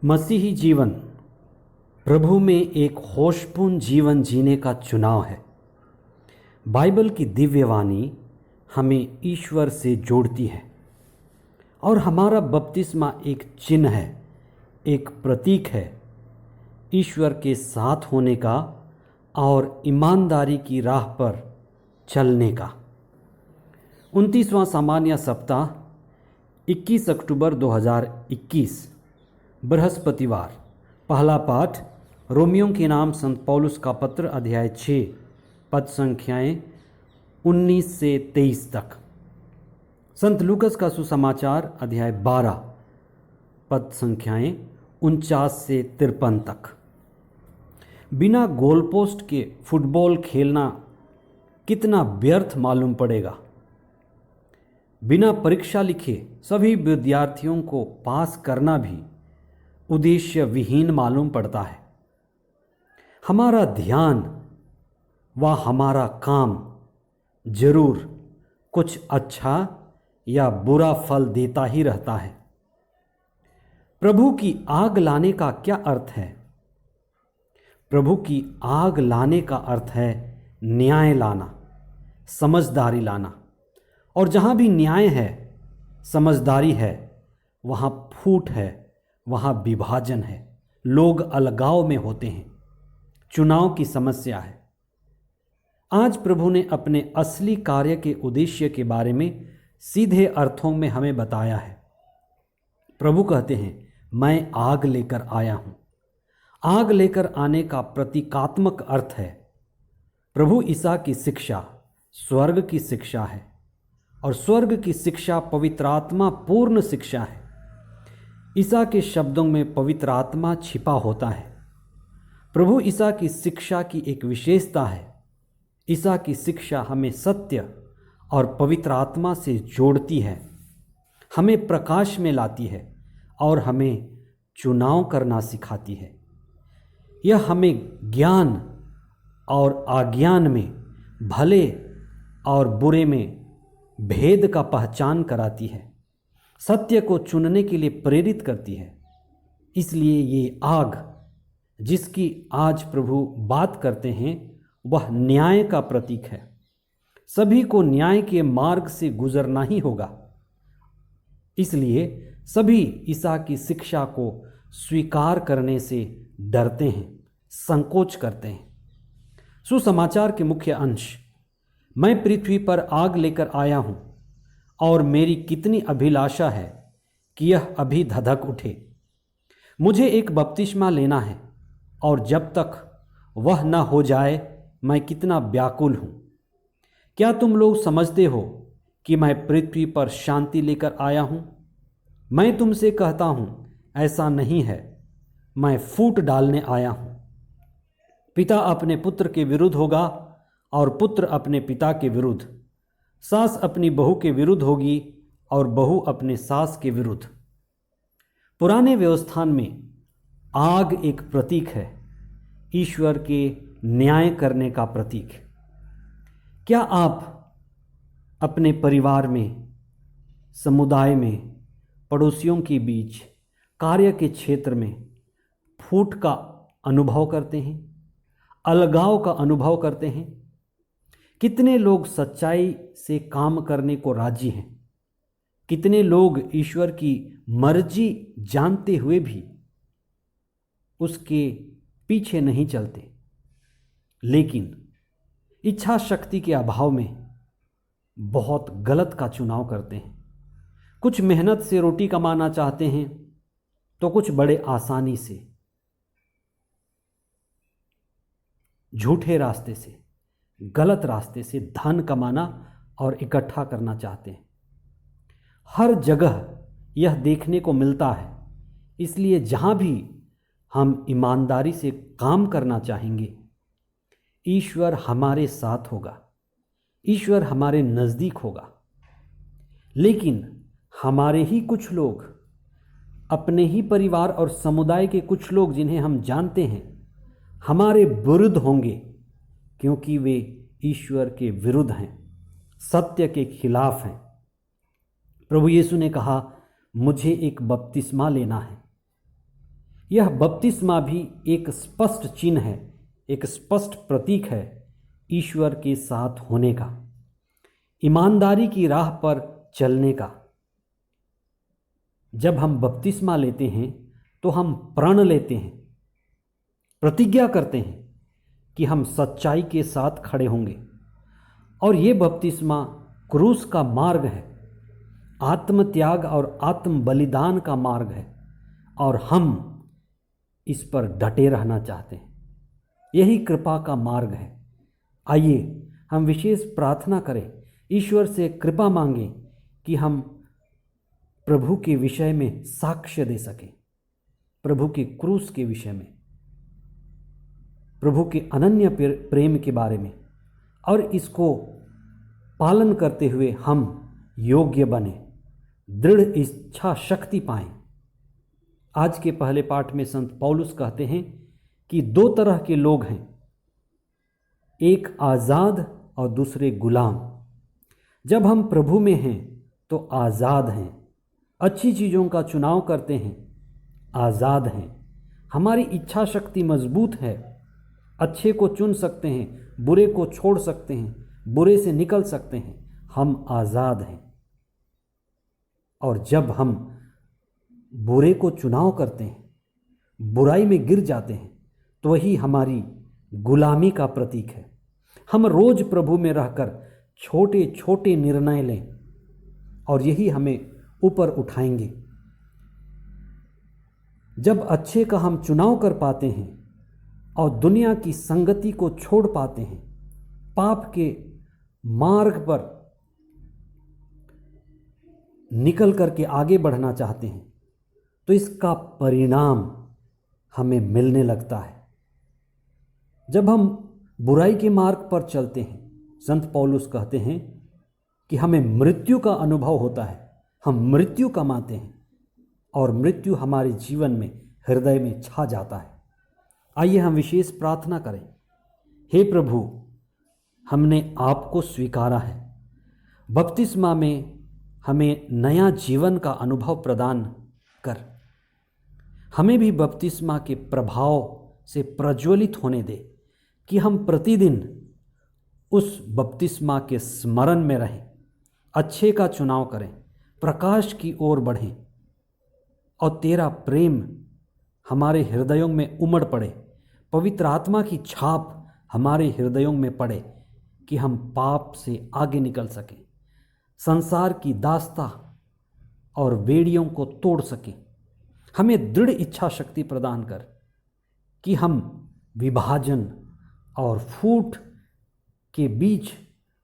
मसीही जीवन प्रभु में एक होशपूर्ण जीवन जीने का चुनाव है। बाइबल की दिव्यवाणी हमें ईश्वर से जोड़ती है और हमारा बपतिस्मा एक चिन्ह है, एक प्रतीक है ईश्वर के साथ होने का और ईमानदारी की राह पर चलने का। 29वां सामान्य सप्ताह 21 अक्टूबर 2021 बृहस्पतिवार। पहला पाठ रोमियों के नाम संत पौलुस का पत्र अध्याय 6 पद संख्याएं 19 से 23 तक। संत लूकस का सुसमाचार अध्याय 12 पद संख्याएं 49 से 53 तक। बिना गोलपोस्ट के फुटबॉल खेलना कितना व्यर्थ मालूम पड़ेगा। बिना परीक्षा लिखे सभी विद्यार्थियों को पास करना भी उद्देश्य विहीन मालूम पड़ता है। हमारा ध्यान व हमारा काम जरूर कुछ अच्छा या बुरा फल देता ही रहता है। प्रभु की आग लाने का क्या अर्थ है? प्रभु की आग लाने का अर्थ है न्याय लाना, समझदारी लाना। और जहाँ भी न्याय है, समझदारी है, वहाँ फूट है, वहाँ विभाजन है, लोग अलगाव में होते हैं, चुनाव की समस्या है। आज प्रभु ने अपने असली कार्य के उद्देश्य के बारे में सीधे अर्थों में हमें बताया है। प्रभु कहते हैं, मैं आग लेकर आया हूँ। आग लेकर आने का प्रतीकात्मक अर्थ है प्रभु ईसा की शिक्षा स्वर्ग की शिक्षा है और स्वर्ग की शिक्षा पवित्र आत्मा पूर्ण शिक्षा है। ईसा के शब्दों में पवित्र आत्मा छिपा होता है। प्रभु ईसा की शिक्षा की एक विशेषता है, ईसा की शिक्षा हमें सत्य और पवित्र आत्मा से जोड़ती है, हमें प्रकाश में लाती है और हमें चुनाव करना सिखाती है। यह हमें ज्ञान और अज्ञान में, भले और बुरे में भेद का पहचान कराती है, सत्य को चुनने के लिए प्रेरित करती है। इसलिए ये आग जिसकी आज प्रभु बात करते हैं वह न्याय का प्रतीक है। सभी को न्याय के मार्ग से गुजरना ही होगा। इसलिए सभी ईसा की शिक्षा को स्वीकार करने से डरते हैं, संकोच करते हैं। सुसमाचार के मुख्य अंश, मैं पृथ्वी पर आग लेकर आया हूँ और मेरी कितनी अभिलाषा है कि यह अभी धधक उठे। मुझे एक बपतिस्मा लेना है और जब तक वह न हो जाए मैं कितना व्याकुल हूँ। क्या तुम लोग समझते हो कि मैं पृथ्वी पर शांति लेकर आया हूँ? मैं तुमसे कहता हूँ ऐसा नहीं है, मैं फूट डालने आया हूँ। पिता अपने पुत्र के विरुद्ध होगा और पुत्र अपने पिता के विरुद्ध, सास अपनी बहू के विरुद्ध होगी और बहू अपने सास के विरुद्ध। पुराने व्यवस्थान में आग एक प्रतीक है, ईश्वर के न्याय करने का प्रतीक। क्या आप अपने परिवार में, समुदाय में, पड़ोसियों के बीच, कार्य के क्षेत्र में फूट का अनुभव करते हैं, अलगाव का अनुभव करते हैं? कितने लोग सच्चाई से काम करने को राजी हैं? कितने लोग ईश्वर की मर्जी जानते हुए भी उसके पीछे नहीं चलते, लेकिन इच्छा शक्ति के अभाव में बहुत गलत का चुनाव करते हैं? कुछ मेहनत से रोटी कमाना चाहते हैं तो कुछ बड़े आसानी से झूठे रास्ते से, गलत रास्ते से धन कमाना और इकट्ठा करना चाहते हैं। हर जगह यह देखने को मिलता है। इसलिए जहाँ भी हम ईमानदारी से काम करना चाहेंगे, ईश्वर हमारे साथ होगा, ईश्वर हमारे नज़दीक होगा। लेकिन हमारे ही कुछ लोग, अपने ही परिवार और समुदाय के कुछ लोग जिन्हें हम जानते हैं, हमारे विरुद्ध होंगे क्योंकि वे ईश्वर के विरुद्ध हैं, सत्य के खिलाफ हैं। प्रभु यीशु ने कहा, मुझे एक बपतिस्मा लेना है। यह बपतिस्मा भी एक स्पष्ट चिन्ह है, एक स्पष्ट प्रतीक है ईश्वर के साथ होने का, ईमानदारी की राह पर चलने का। जब हम बपतिस्मा लेते हैं तो हम प्रण लेते हैं, प्रतिज्ञा करते हैं कि हम सच्चाई के साथ खड़े होंगे। और ये बपतिस्मा क्रूस का मार्ग है, आत्मत्याग और आत्म बलिदान का मार्ग है, और हम इस पर डटे रहना चाहते हैं। यही कृपा का मार्ग है। आइए हम विशेष प्रार्थना करें, ईश्वर से कृपा मांगें कि हम प्रभु के विषय में साक्ष्य दे सकें, प्रभु के क्रूस के विषय में, प्रभु के अनन्य प्रेम के बारे में, और इसको पालन करते हुए हम योग्य बने, दृढ़ इच्छा शक्ति पाएं। आज के पहले पाठ में संत पौलुस कहते हैं कि दो तरह के लोग हैं, एक आज़ाद और दूसरे गुलाम। जब हम प्रभु में हैं तो आज़ाद हैं, अच्छी चीज़ों का चुनाव करते हैं, आज़ाद हैं, हमारी इच्छा शक्ति मजबूत है, अच्छे को चुन सकते हैं, बुरे को छोड़ सकते हैं, बुरे से निकल सकते हैं, हम आज़ाद हैं। और जब हम बुरे को चुनाव करते हैं, बुराई में गिर जाते हैं, तो वही हमारी गुलामी का प्रतीक है। हम रोज प्रभु में रहकर छोटे छोटे निर्णय लें और यही हमें ऊपर उठाएंगे। जब अच्छे का हम चुनाव कर पाते हैं और दुनिया की संगति को छोड़ पाते हैं, पाप के मार्ग पर निकल करके आगे बढ़ना चाहते हैं, तो इसका परिणाम हमें मिलने लगता है। जब हम बुराई के मार्ग पर चलते हैं, संत पौलुस कहते हैं कि हमें मृत्यु का अनुभव होता है, हम मृत्यु कमाते हैं और मृत्यु हमारे जीवन में, हृदय में छा जाता है। आइए हम विशेष प्रार्थना करें। हे प्रभु, हमने आपको स्वीकारा है, बपतिस्मा में हमें नया जीवन का अनुभव प्रदान कर, हमें भी बपतिस्मा के प्रभाव से प्रज्वलित होने दे कि हम प्रतिदिन उस बपतिस्मा के स्मरण में रहें, अच्छे का चुनाव करें, प्रकाश की ओर बढ़ें और तेरा प्रेम हमारे हृदयों में उमड़ पड़े, पवित्र आत्मा की छाप हमारे हृदयों में पड़े कि हम पाप से आगे निकल सकें, संसार की दास्ता और बेड़ियों को तोड़ सकें। हमें दृढ़ इच्छा शक्ति प्रदान कर कि हम विभाजन और फूट के बीच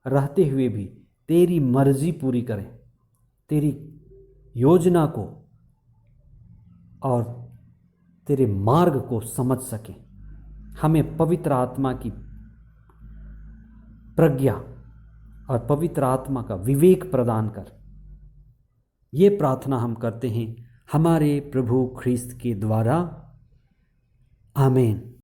रहते हुए भी तेरी मर्जी पूरी करें, तेरी योजना को और तेरे मार्ग को समझ सकें। हमें पवित्र आत्मा की प्रज्ञा और पवित्र आत्मा का विवेक प्रदान कर। ये प्रार्थना हम करते हैं हमारे प्रभु ख्रीस्त के द्वारा, आमीन।